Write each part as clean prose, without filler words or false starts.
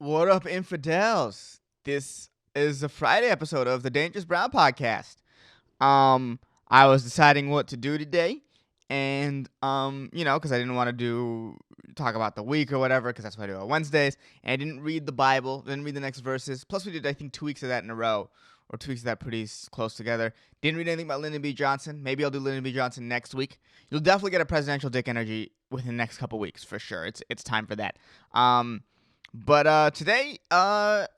What up, infidels? This is a Friday episode of the Dangerous Brown podcast. I was deciding what to do today, and because I didn't want to talk about the week or whatever, because that's what I do on Wednesdays. And I didn't read the Bible, didn't read the next verses. Plus, we did I think 2 weeks of that in a row, or 2 weeks of that pretty close together. Didn't read anything about Lyndon B. Johnson. Maybe I'll do Lyndon B. Johnson next week. You'll definitely get a presidential dick energy within the next couple weeks for sure. It's time for that. But today,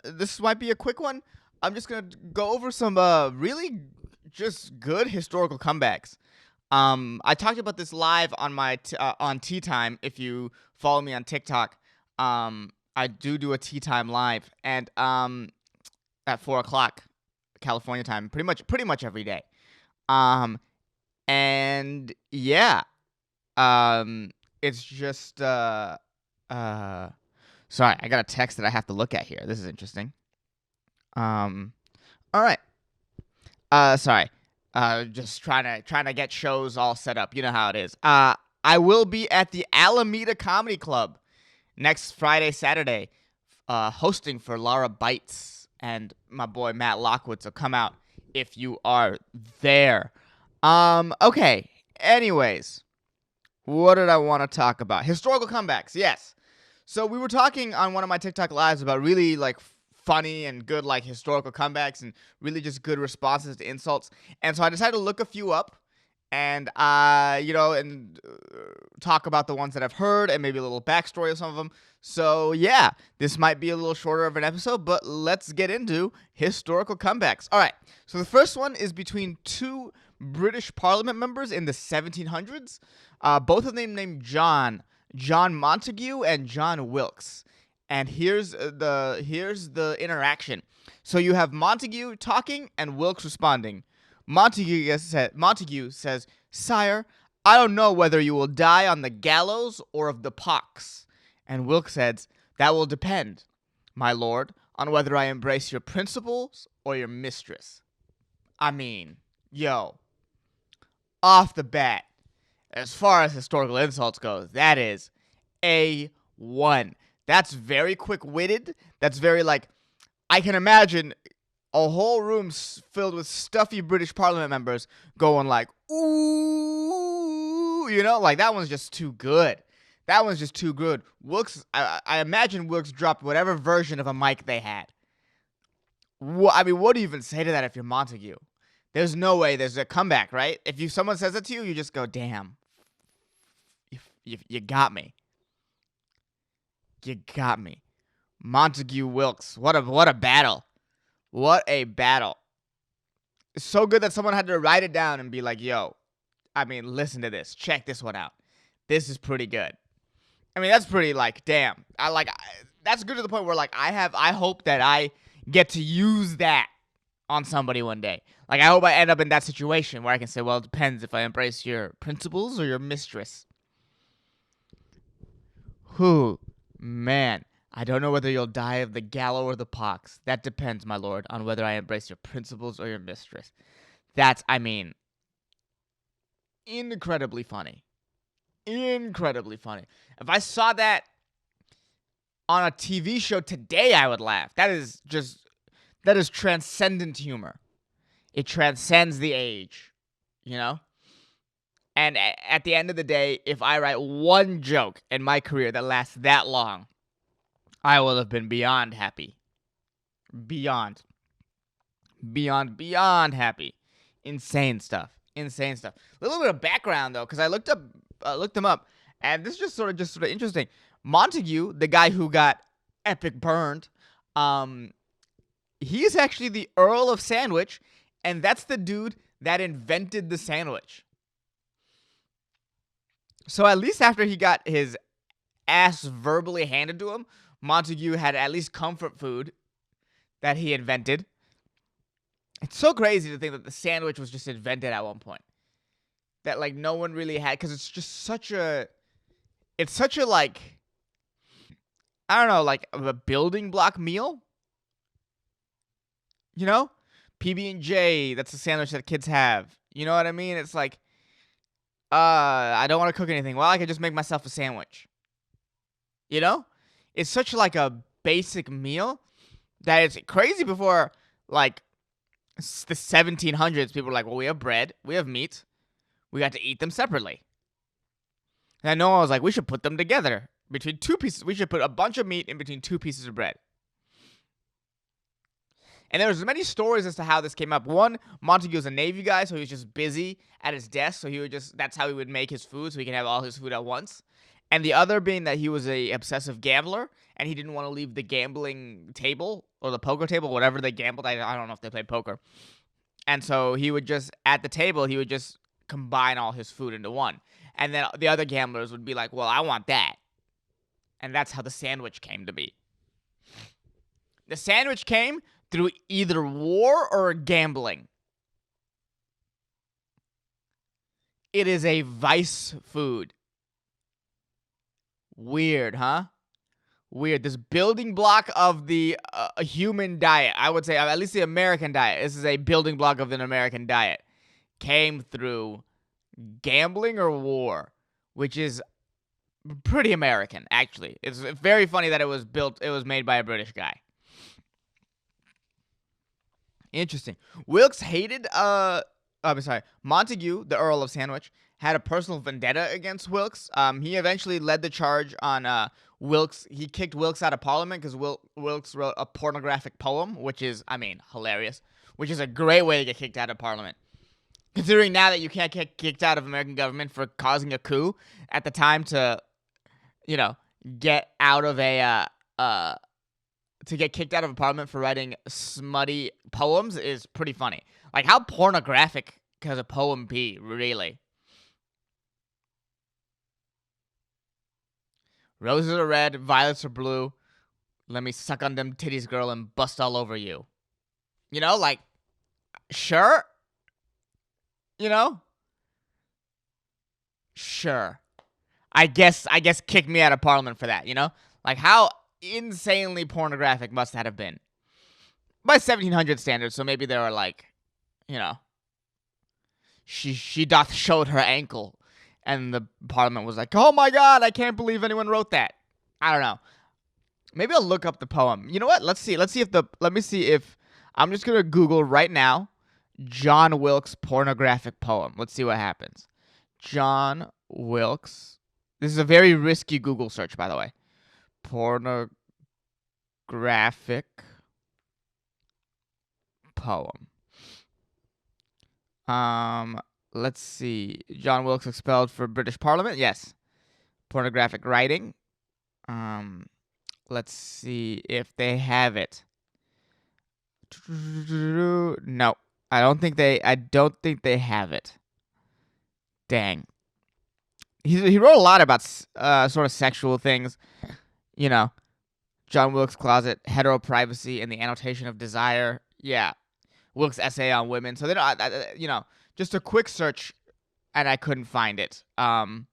this might be a quick one. I'm just gonna go over some really just good historical comebacks. I talked about this live on my on Tea Time. If you follow me on TikTok, I do a Tea Time live, and at 4:00 California time, pretty much every day. And yeah, it's just Sorry, I got a text that I have to look at here. This is interesting. All right. Sorry. Just trying to get shows all set up. You know how it is. I will be at the Alameda Comedy Club next Friday, Saturday, hosting for Laura Bites and my boy Matt Lockwood. So come out if you are there. Okay. Anyways, what did I want to talk about? Historical comebacks. Yes. So we were talking on one of my TikTok lives about really like funny and good like historical comebacks and really just good responses to insults. And so I decided to look a few up and talk about the ones that I've heard and maybe a little backstory of some of them. So yeah, this might be a little shorter of an episode, but let's get into historical comebacks. All right. So the first one is between two British Parliament members in the 1700s. Both of them named John Montagu and John Wilkes. And here's the interaction. So you have Montagu talking and Wilkes responding. Montagu says, "Sire, I don't know whether you will die on the gallows or of the pox." And Wilkes says, "That will depend, my lord, on whether I embrace your principles or your mistress." I mean, off the bat, as far as historical insults goes, that is A1. That's very quick-witted. That's very, I can imagine a whole room filled with stuffy British Parliament members going like, ooh, that one's just too good. That one's just too good. Wilkes, I imagine Wilkes dropped whatever version of a mic they had. What do you even say to that if you're Montagu? There's no way there's a comeback, right? If someone says it to you, you just go, damn. You got me. You got me. Montagu Wilkes. What a battle. What a battle. It's so good that someone had to write it down and be like, listen to this. Check this one out. This is pretty good. That's pretty damn. That's good to the point where I hope that I get to use that on somebody one day. I hope I end up in that situation where I can say, well, it depends if I embrace your principles or your mistress. Man, I don't know whether you'll die of the gallows or the pox. That depends, my lord, on whether I embrace your principles or your mistress. That's, incredibly funny. Incredibly funny. If I saw that on a TV show today, I would laugh. That is transcendent humor. It transcends the age, And at the end of the day, if I write one joke in my career that lasts that long, I will have been beyond happy. Beyond happy. Insane stuff. A little bit of background though, because I looked them up, and this is just sort of interesting. Montagu, the guy who got epic burned, he is actually the Earl of Sandwich, and that's the dude that invented the sandwich. So at least after he got his ass verbally handed to him, Montagu had at least comfort food that he invented. It's so crazy to think that the sandwich was just invented at one point. That no one really had, because it's just such a a building block meal. PB&J, that's a sandwich that kids have. You know what I mean? It's I don't want to cook anything. Well, I could just make myself a sandwich. It's such a basic meal that it's crazy. Before, like, the 1700s, people were like, well, we have bread, we have meat, we got to eat them separately. And I know I was like, we should put them together between two pieces. We should put a bunch of meat in between two pieces of bread. And there was many stories as to how this came up. One, Montague was a Navy guy, so he was just busy at his desk, so that's how he would make his food, so he can have all his food at once. And the other being that he was a obsessive gambler, and he didn't want to leave the gambling table, or the poker table, whatever they gambled. I don't know if they played poker. And so he would just, at the table, he would just combine all his food into one. And then the other gamblers would be like, well, I want that. And that's how the sandwich came to be. The sandwich came through either war or gambling. It is a vice food. Weird, huh? Weird. This building block of the human diet, I would say, at least the American diet. This is a building block of an American diet. Came through gambling or war, which is pretty American, actually. It's very funny that it was made by a British guy. Interesting. Wilkes hated, Montague, the Earl of Sandwich, had a personal vendetta against Wilkes. He eventually led the charge on Wilkes. He kicked Wilkes out of Parliament because Wilkes wrote a pornographic poem, which is, hilarious, which is a great way to get kicked out of Parliament. Considering now that you can't get kicked out of American government for causing a coup, at the time to, get out of to get kicked out of a parliament for writing smutty poems is pretty funny. Like, how pornographic could a poem be, really? Roses are red, violets are blue. Let me suck on them titties, girl, and bust all over you. Sure? Sure. I guess kick me out of parliament for that, Like, how insanely pornographic must that have been? By 1700 standards, so maybe they were like, she doth showed her ankle, and the parliament was like, oh my god, I can't believe anyone wrote that. I don't know. Maybe I'll look up the poem. You know what? Let me see if I'm just gonna Google right now John Wilkes pornographic poem. Let's see what happens. John Wilkes. This is a very risky Google search, by the way. Pornographic poem. Let's see. John Wilkes expelled for British Parliament. Yes. Pornographic writing. Let's see if they have it. No, I don't think they have it. Dang. He wrote a lot about sort of sexual things. John Wilkes' closet, hetero privacy, and the annotation of desire. Yeah. Wilkes' essay on women. So they don't, just a quick search, and I couldn't find it. But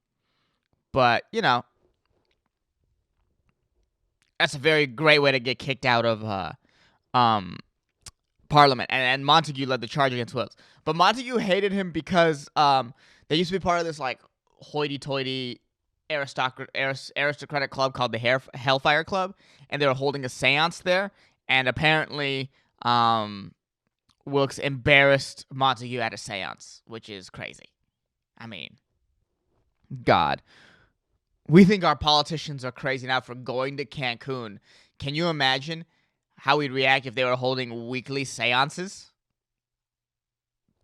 that's a very great way to get kicked out of Parliament. And Montague led the charge against Wilkes. But Montague hated him because they used to be part of this like hoity-toity aristocratic club called the Hellfire Club, and they were holding a seance there. And apparently, Wilkes embarrassed Montague at a seance, which is crazy. God. We think our politicians are crazy now for going to Cancun. Can you imagine how we'd react if they were holding weekly seances?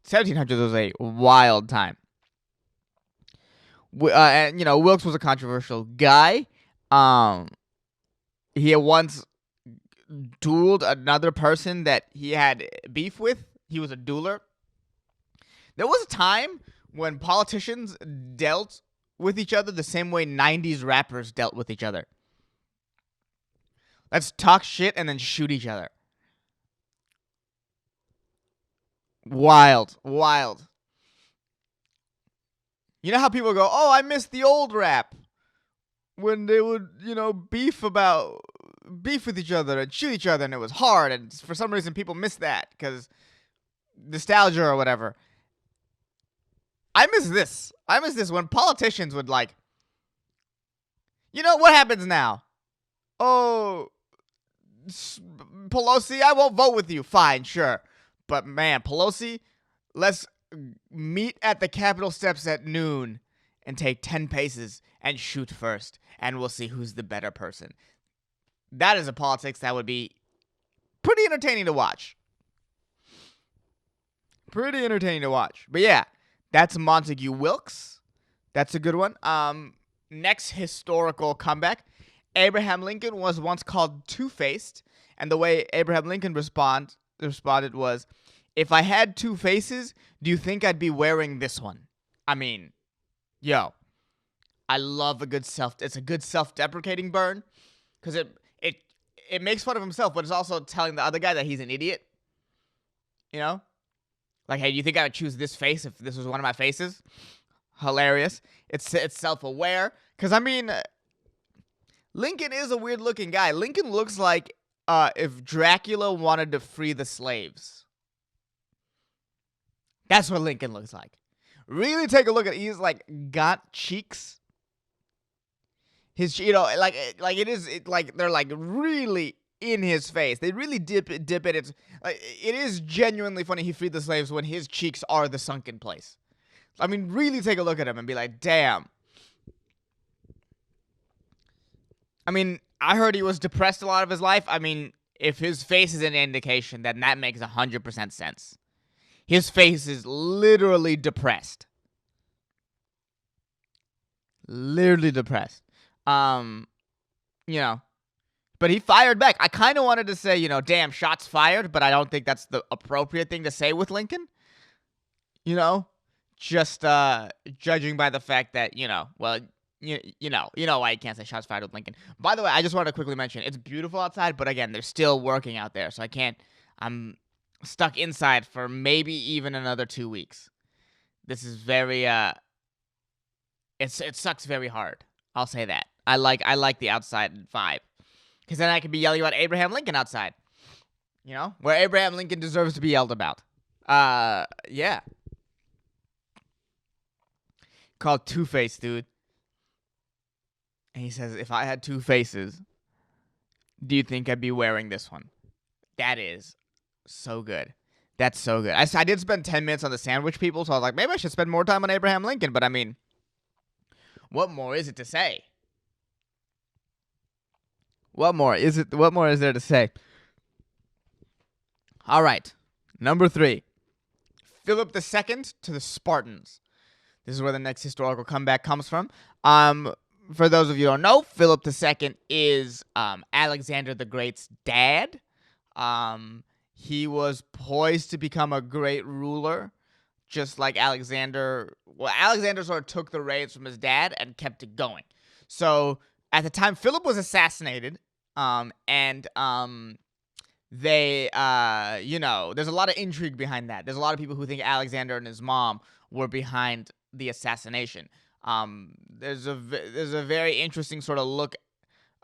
1700s was a wild time. And Wilkes was a controversial guy. He had once dueled another person that he had beef with. He was a dueler. There was a time when politicians dealt with each other the same way 90s rappers dealt with each other. Let's talk shit and then shoot each other. Wild. You know how people go, oh, I miss the old rap. When they would, beef with each other and shoot each other, and it was hard, and for some reason people miss that because nostalgia or whatever. I miss this when politicians would what happens now? Oh, Pelosi, I won't vote with you. Fine, sure. But man, Pelosi, let's meet at the Capitol steps at noon and take 10 paces and shoot first, and we'll see who's the better person. That is a politics that would be pretty entertaining to watch. Pretty entertaining to watch. But yeah, that's Montague Wilkes. That's a good one. Next historical comeback. Abraham Lincoln was once called two-faced, and the way Abraham Lincoln responded was, if I had two faces, do you think I'd be wearing this one? I mean, yo, I love it's a good self-deprecating burn, because it makes fun of himself, but it's also telling the other guy that he's an idiot. You know? Like, hey, do you think I would choose this face if this was one of my faces? Hilarious. It's self-aware, because, I mean, Lincoln is a weird-looking guy. Lincoln looks like if Dracula wanted to free the slaves. That's what Lincoln looks like. Really take a look at he's like got cheeks. His like they're like really in his face. They really dip it. It's like it is genuinely funny he freed the slaves when his cheeks are the sunken place. I mean, really take a look at him and be like, damn. I mean, I heard he was depressed a lot of his life. I mean, if his face is an indication, then that makes 100% sense. His face is literally depressed. Literally depressed. You know, but he fired back. I kind of wanted to say, you know, damn, shots fired, but I don't think that's the appropriate thing to say with Lincoln. You know, just judging by the fact that, you know, well, you know why you can't say shots fired with Lincoln. By the way, I just wanted to quickly mention, it's beautiful outside, but again, they're still working out there, so I'm stuck inside for maybe even another 2 weeks. This is very it sucks very hard. I'll say that. I like the outside vibe, because then I could be yelling about Abraham Lincoln outside. You know, where Abraham Lincoln deserves to be yelled about. Yeah. Called Two-Face, dude. And he says, if I had two faces, do you think I'd be wearing this one? That is so good. That's so good. I did spend 10 minutes on the sandwich people, so I was like, maybe I should spend more time on Abraham Lincoln. But I mean, what more is it to say? What more is there to say? All right. Number 3. Philip II to the Spartans. This is where the next historical comeback comes from. For those of you who don't know, Philip II is Alexander the Great's dad. He was poised to become a great ruler, just like Alexander. Well, Alexander sort of took the reins from his dad and kept it going. So at the time, Philip was assassinated, they, you know, there's a lot of intrigue behind that. There's a lot of people who think Alexander and his mom were behind the assassination. There's a very interesting sort of look.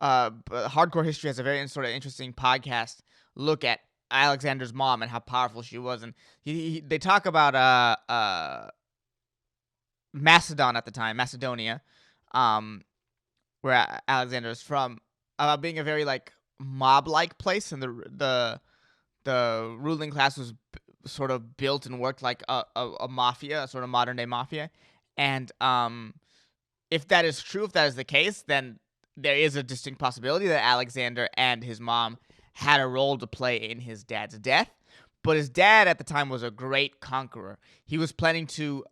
Hardcore History has a very sort of interesting podcast look at Alexander's mom and how powerful she was, and they talk about Macedon at the time, Macedonia, where Alexander is from, being a very like mob-like place, and the ruling class was sort of built and worked like a mafia, a sort of modern-day mafia. And if that is true, if that is the case, then there is a distinct possibility that Alexander and his mom had a role to play in his dad's death. But his dad at the time was a great conqueror. He was planning to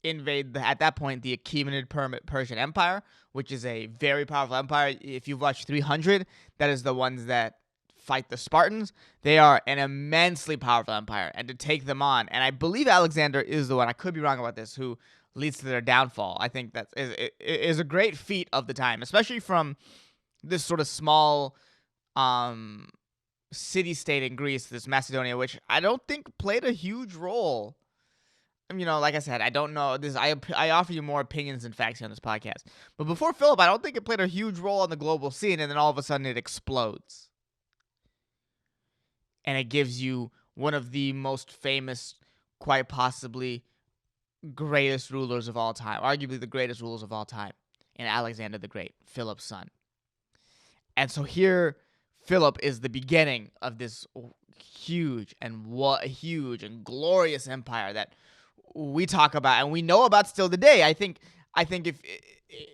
invade, at that point, the Achaemenid Persian Empire, which is a very powerful empire. If you've watched 300, that is the ones that fight the Spartans. They are an immensely powerful empire, and to take them on, and I believe Alexander is the one, I could be wrong about this, who leads to their downfall. I think that is a great feat of the time, especially from this sort of small city-state in Greece, this Macedonia, which I don't think played a huge role. You know, like I said, I don't know. I offer you more opinions than facts on this podcast. But before Philip, I don't think it played a huge role on the global scene, and then all of a sudden it explodes. And it gives you one of the most famous, quite possibly greatest rulers of all time, arguably the greatest rulers of all time, in Alexander the Great, Philip's son. And so here, Philip is the beginning of this huge and glorious empire that we talk about and we know about still today. I think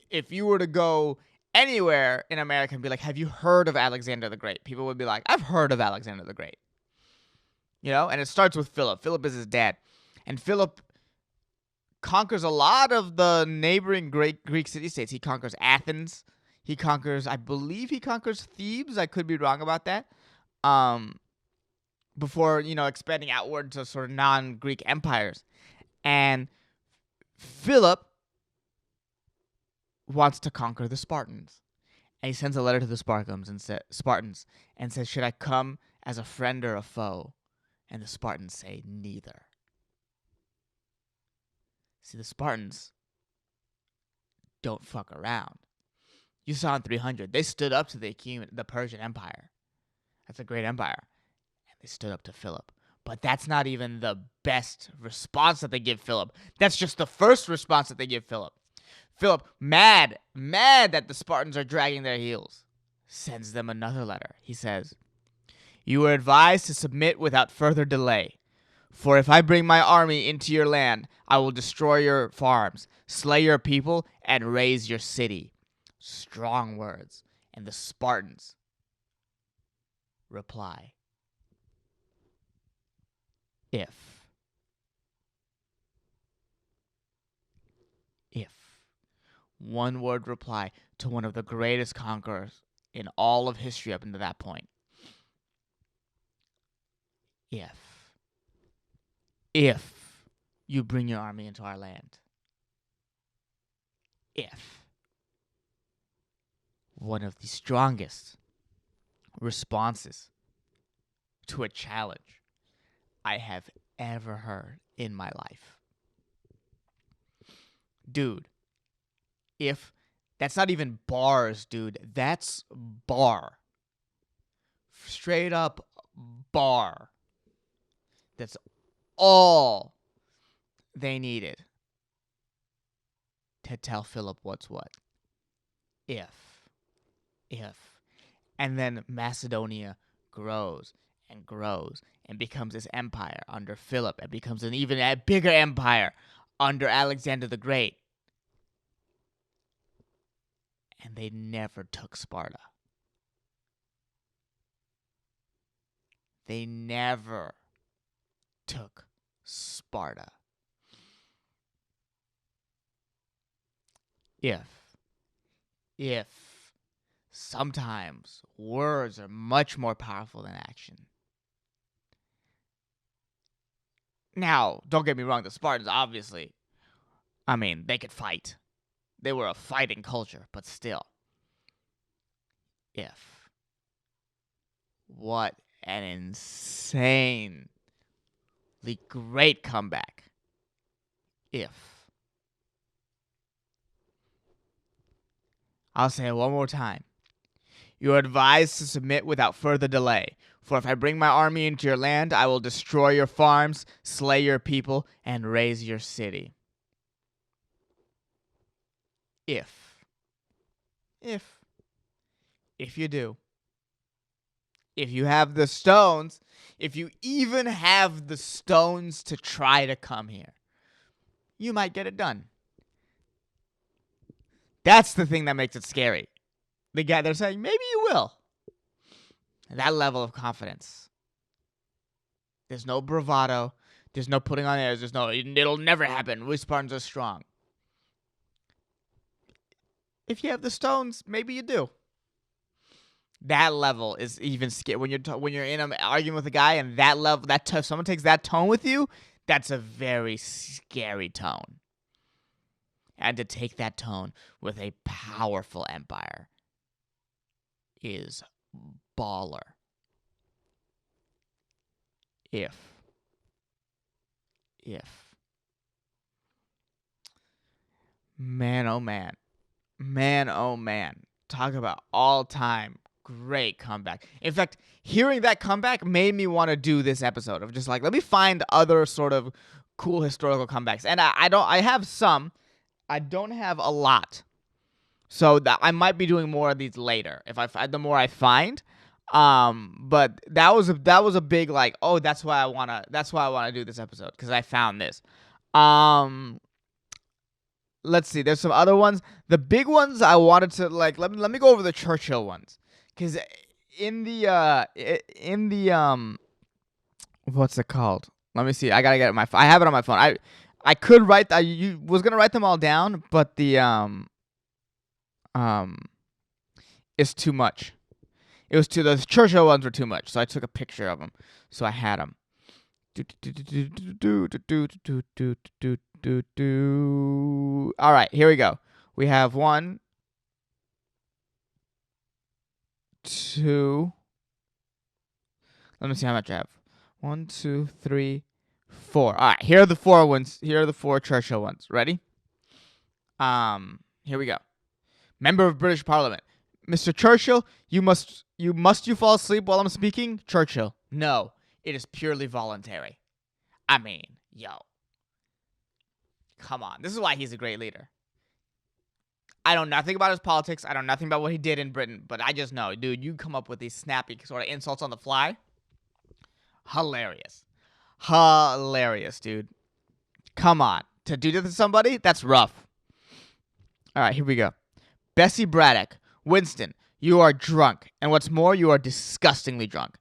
if you were to go anywhere in America and be like, "Have you heard of Alexander the Great?" People would be like, "I've heard of Alexander the Great." And it starts with Philip. Philip is his dad, and Philip conquers a lot of the neighboring Greek city-states. He conquers Athens. I believe he conquers Thebes. I could be wrong about that. Before, expanding outward to sort of non-Greek empires. And Philip wants to conquer the Spartans. And he sends a letter to the Spartans and says, "Should I come as a friend or a foe?" And the Spartans say, "Neither." See, the Spartans don't fuck around. You saw in 300, they stood up to the Persian Empire. That's a great empire. And they stood up to Philip. But that's not even the best response that they give Philip. That's just the first response that they give Philip. Philip, mad that the Spartans are dragging their heels, sends them another letter. He says, "You are advised to submit without further delay. For if I bring my army into your land, I will destroy your farms, slay your people, and raze your city." Strong words. And the Spartans reply, If. One word reply to one of the greatest conquerors in all of history up until that point. If you bring your army into our land. If. One of the strongest responses to a challenge I have ever heard in my life. Dude, if that's not even bars, dude. That's bar. Straight up bar. That's all they needed to tell Philip what's what. If. And then Macedonia grows and grows and becomes this empire under Philip. It becomes an even bigger empire under Alexander the Great. And they never took Sparta. They never took Sparta. If sometimes words are much more powerful than action. Now, don't get me wrong, the Spartans obviously, they could fight. They were a fighting culture, but still. What an insanely great comeback. I'll say it one more time. You are advised to submit without further delay. For if I bring my army into your land, I will destroy your farms, slay your people, and raze your city. If you do. If you have the stones, if you even have the stones to try to come here, you might get it done. That's the thing that makes it scary. They're saying, maybe you will. That level of confidence. There's no bravado. There's no putting on airs. It'll never happen. We Spartans are strong. If you have the stones, maybe you do. That level is even scary. When you're in an argument with a guy and that level, someone takes that tone with you, that's a very scary tone. And to take that tone with a powerful empire is baller. If. Man, oh man. Talk about all-time great comeback. In fact, hearing that comeback made me want to do this episode of just like, let me find other sort of cool historical comebacks. And I have some. I don't have a lot. So that I might be doing more of these later. The more I find. But that was a big like, oh, that's why I wanna do this episode, because I found this. Um, let's see. There's some other ones. The big ones I wanted to like. Let me go over the Churchill ones, because in the what's it called? Let me see. I gotta get it I have it on my phone. I could write that. You was gonna write them all down, but um it's too much. The Churchill ones were too much, so I took a picture of them, so I had them. All right, here we go. We have one, two. Let me see how much I have. 1, 2, 3, 4. All right, here are the four ones. Here are the four Churchill ones. Ready? Here we go. Member of British Parliament. Mr. Churchill, you fall asleep while I'm speaking? Churchill, no, it is purely voluntary. I mean, yo. Come on. This is why he's a great leader. I know nothing about his politics. I know nothing about what he did in Britain, but I just know, dude, you come up with these snappy sort of insults on the fly. Hilarious. Hilarious, dude. Come on. To do this to somebody, that's rough. All right, here we go. Bessie Braddock. Winston, you are drunk, and what's more, you are disgustingly drunk.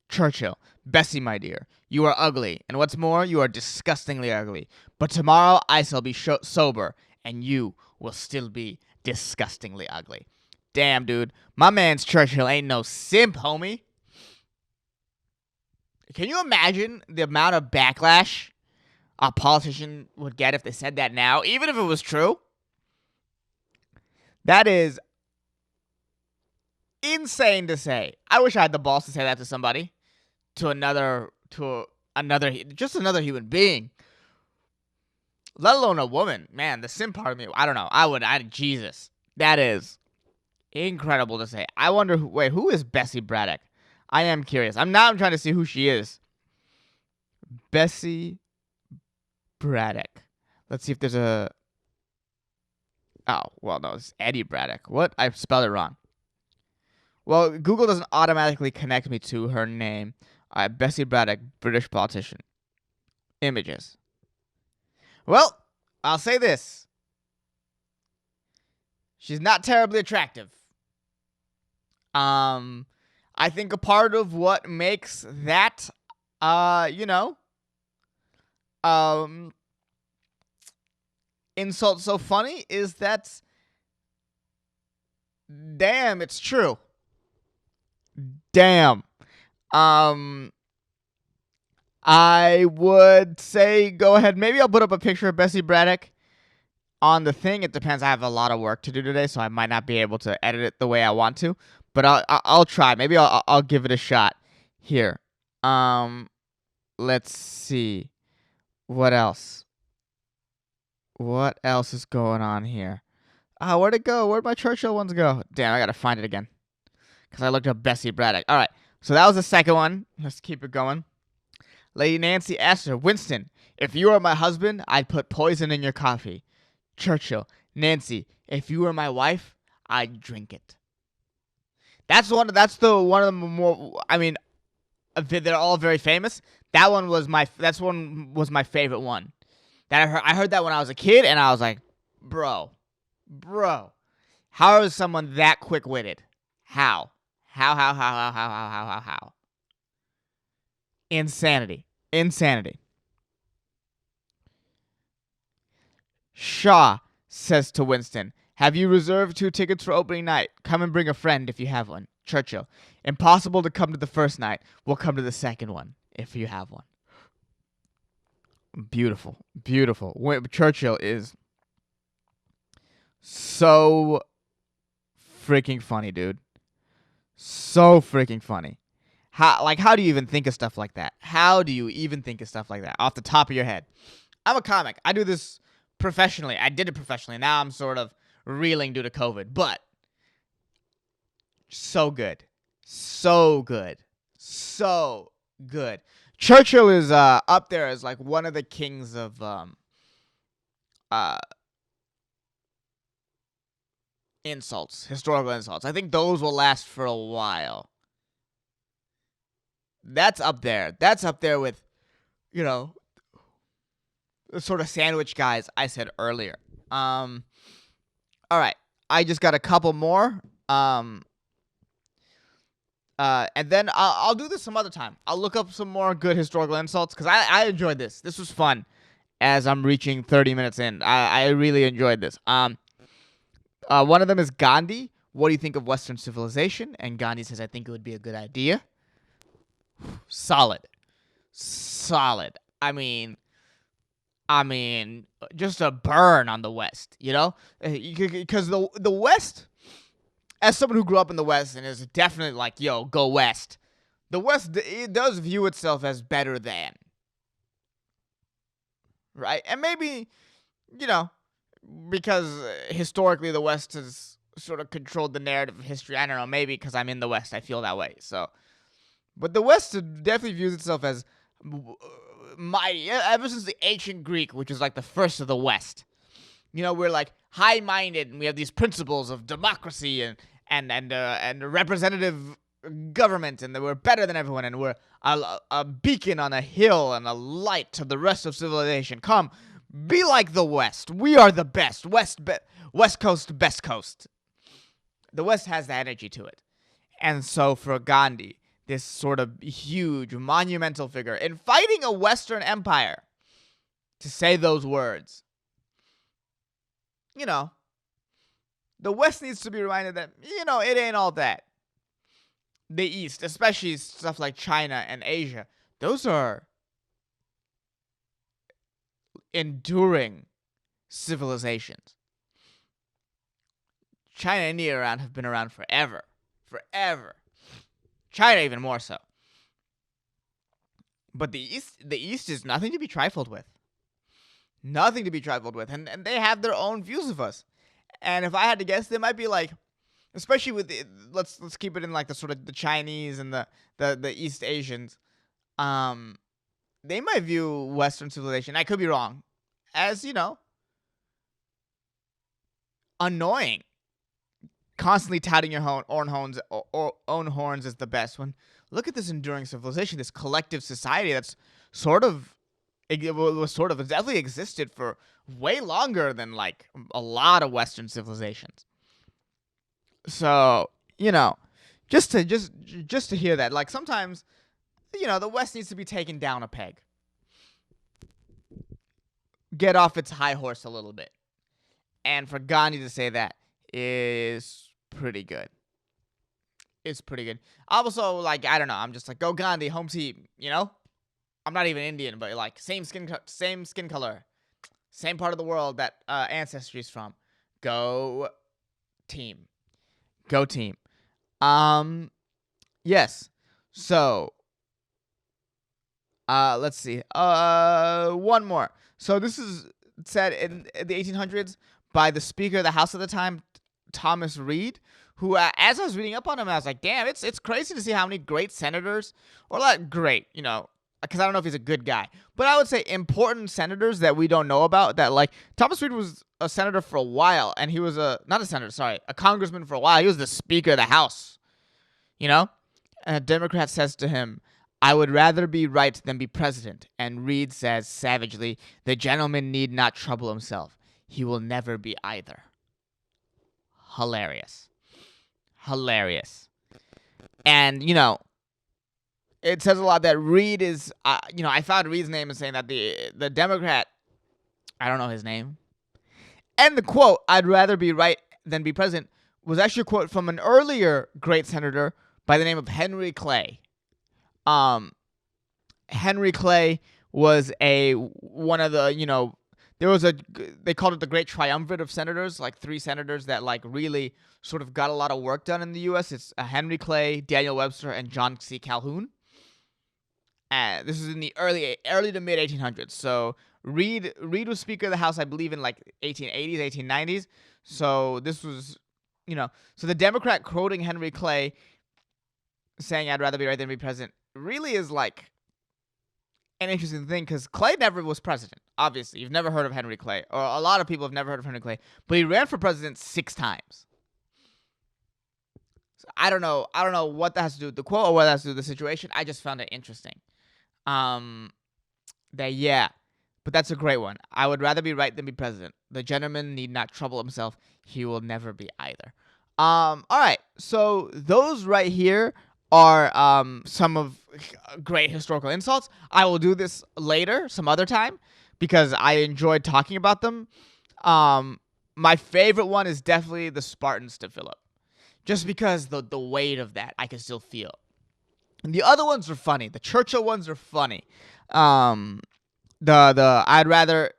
Churchill, Bessie, my dear, you are ugly, and what's more, you are disgustingly ugly. But tomorrow I shall be sober, and you will still be disgustingly ugly. Damn, dude, my man's Churchill ain't no simp, homie. Can you imagine the amount of backlash a politician would get if they said that now, even if it was true? That is insane to say. I wish I had the balls to say that to somebody, to another just another human being, let alone a woman. Man, the simp part of me, I don't know. Jesus, that is incredible to say. I wonder who is Bessie Braddock? I am curious. I'm trying to see who she is. Bessie Braddock. Let's see if there's a. Oh, well, no, it's Eddie Braddock. What? I spelled it wrong. Well, Google doesn't automatically connect me to her name. Bessie Braddock, British politician. Images. Well, I'll say this. She's not terribly attractive. I think a part of what makes that, insult so funny is that, damn, it's true. Damn. I would say go ahead. Maybe I'll put up a picture of Bessie Braddock on the thing. It depends. I have a lot of work to do today, so I might not be able to edit it the way I want to. But I'll try. Maybe I'll give it a shot. Here. Let's see. What else? What else is going on here? Where'd it go? Where'd my Churchill ones go? Damn, I gotta find it again. Because I looked up Bessie Braddock. All right. So that was the second one. Let's keep it going. Lady Nancy Astor. Winston, if you were my husband, I'd put poison in your coffee. Churchill. Nancy, if you were my wife, I'd drink it. That's one of the more. I mean, they're all very famous. That one was my favorite one. That I heard that when I was a kid, and I was like, bro, how is someone that quick witted? How? Insanity. Shaw says to Winston, have you reserved 2 tickets for opening night? Come and bring a friend if you have one. Churchill, impossible to come to the first night. We'll come to the second one if you have one. Beautiful. Churchill is so freaking funny, dude. So freaking funny. How do you even think of stuff like that? How do you even think of stuff like that off the top of your head? I'm a comic. I do this professionally. I did it professionally. Now I'm sort of reeling due to COVID, but so good. Churchill is up there as like one of the kings of insults, historical insults. I think those will last for a while. That's up there. That's up there with, you know, the sort of sandwich guys I said earlier. All right. I just got a couple more. And then I'll do this some other time. I'll look up some more good historical insults because I enjoyed this. This was fun. As I'm reaching 30 minutes in, I really enjoyed this. One of them is Gandhi. What do you think of Western civilization? And Gandhi says, I think it would be a good idea. Solid. I mean, just a burn on the West, you know? Because the West, as someone who grew up in the West and is definitely like, yo, go West, the West, it does view itself as better than. Right? And maybe, you know, because historically the West has sort of controlled the narrative of history. I don't know, maybe because I'm in the West, I feel that way. So, but the West definitely views itself as mighty ever since the ancient Greek, which is like the first of the West. You know, we're like high-minded, and we have these principles of democracy and representative government, and that we're better than everyone, and we're a beacon on a hill and a light to the rest of civilization. Come, be like the West. We are the best. West Coast, best coast. The West has that energy to it. And so for Gandhi, this sort of huge, monumental figure, in fighting a Western empire, to say those words, you know, the West needs to be reminded that, you know, it ain't all that. The East, especially stuff like China and Asia, those are enduring civilizations. China and India have been around forever. China even more so. But the East is nothing to be trifled with. Nothing to be trifled with. And they have their own views of us. And if I had to guess, they might be like, especially with let's keep it in like the sort of the Chinese and the East Asians, they might view Western civilization, I could be wrong, as, you know, annoying. Constantly touting your own horns as the best. When look at this enduring civilization, this collective society that's it definitely existed for way longer than like a lot of Western civilizations. So, you know, just to hear that, like sometimes, you know, the West needs to be taken down a peg. Get off its high horse a little bit. And for Gandhi to say that is pretty good. It's pretty good. Also, like, I don't know, I'm just like, go Gandhi, home team, you know? I'm not even Indian, but like, same skin color. Same part of the world that ancestry is from. Go team. Go team. Yes. So, let's see. One more. So this is said in the 1800s by the Speaker of the House at the time, Thomas Reed, who, as I was reading up on him, I was like, damn, it's crazy to see how many great senators, or not great, you know, because I don't know if he's a good guy, but I would say important senators that we don't know about, that like, Thomas Reed was a senator for a while, and he was a congressman for a while. He was the Speaker of the House, you know? And a Democrat says to him, I would rather be right than be president. And Reed says savagely, the gentleman need not trouble himself. He will never be either. Hilarious. And, you know, it says a lot that Reed is, you know, I found Reed's name and saying that the Democrat, I don't know his name. And the quote, I'd rather be right than be president, was actually a quote from an earlier great senator by the name of Henry Clay. Henry Clay was one of the, you know, they called it the Great Triumvirate of senators, like three senators that like really sort of got a lot of work done in the U.S. It's Henry Clay, Daniel Webster, and John C. Calhoun. This is in the early to mid 1800s. So Reed was Speaker of the House, I believe, in like 1880s, 1890s. So this was, you know, so the Democrat quoting Henry Clay saying I'd rather be right than be president really is like an interesting thing, because Clay never was president. Obviously, you've never heard of Henry Clay, or a lot of people have never heard of Henry Clay, but he ran for president 6 times. So I don't know what that has to do with the quote or what that has to do with the situation. I just found it interesting. That yeah, but that's a great one. I would rather be right than be president. The gentleman need not trouble himself. He will never be either. All right. So those right here are some of great historical insults. I will do this later, some other time, because I enjoyed talking about them. My favorite one is definitely the Spartans to Philip, just because the weight of that I can still feel. And the other ones are funny. The Churchill ones are funny. The I'd rather,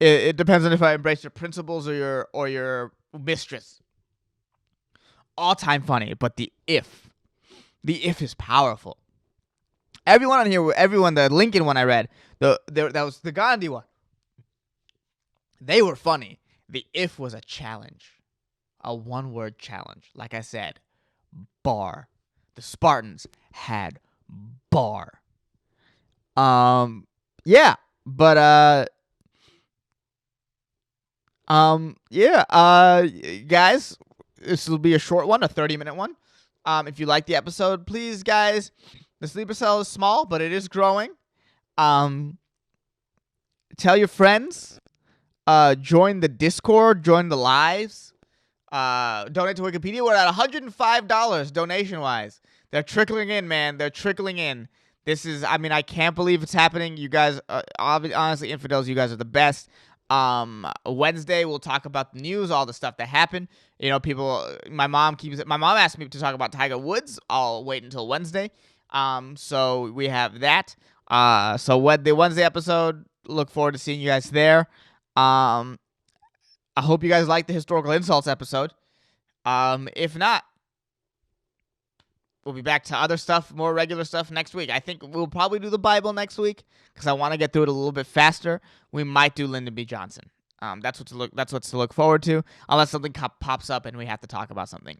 it depends on if I embrace your principles or your mistress. All time funny, but the if is powerful. Everyone on here, the Lincoln one I read, that was the Gandhi one. They were funny. The if was a challenge, a one-word challenge. Like I said, bar. The Spartans had bar. Yeah, but guys, this will be a short one, a 30-minute one. If you like the episode, please, guys, the sleeper cell is small, but it is growing. Tell your friends. Join the Discord. Join the lives. Donate to Wikipedia. We're at $105 donation-wise. They're trickling in, man. They're trickling in. This is, I can't believe it's happening. You guys, honestly, infidels, you guys are the best. Wednesday, we'll talk about the news, all the stuff that happened. My mom asked me to talk about Tiger Woods. I'll wait until Wednesday. So we have that. So the Wednesday episode, look forward to seeing you guys there. I hope you guys liked the historical insults episode. If not, we'll be back to other stuff, more regular stuff next week. I think we'll probably do the Bible next week because I want to get through it a little bit faster. We might do Lyndon B. Johnson. That's what's to look forward to, unless something pops up and we have to talk about something,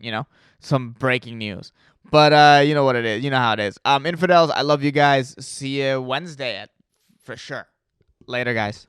some breaking news. But you know what it is. You know how it is. Infidels, I love you guys. See you Wednesday for sure. Later, guys.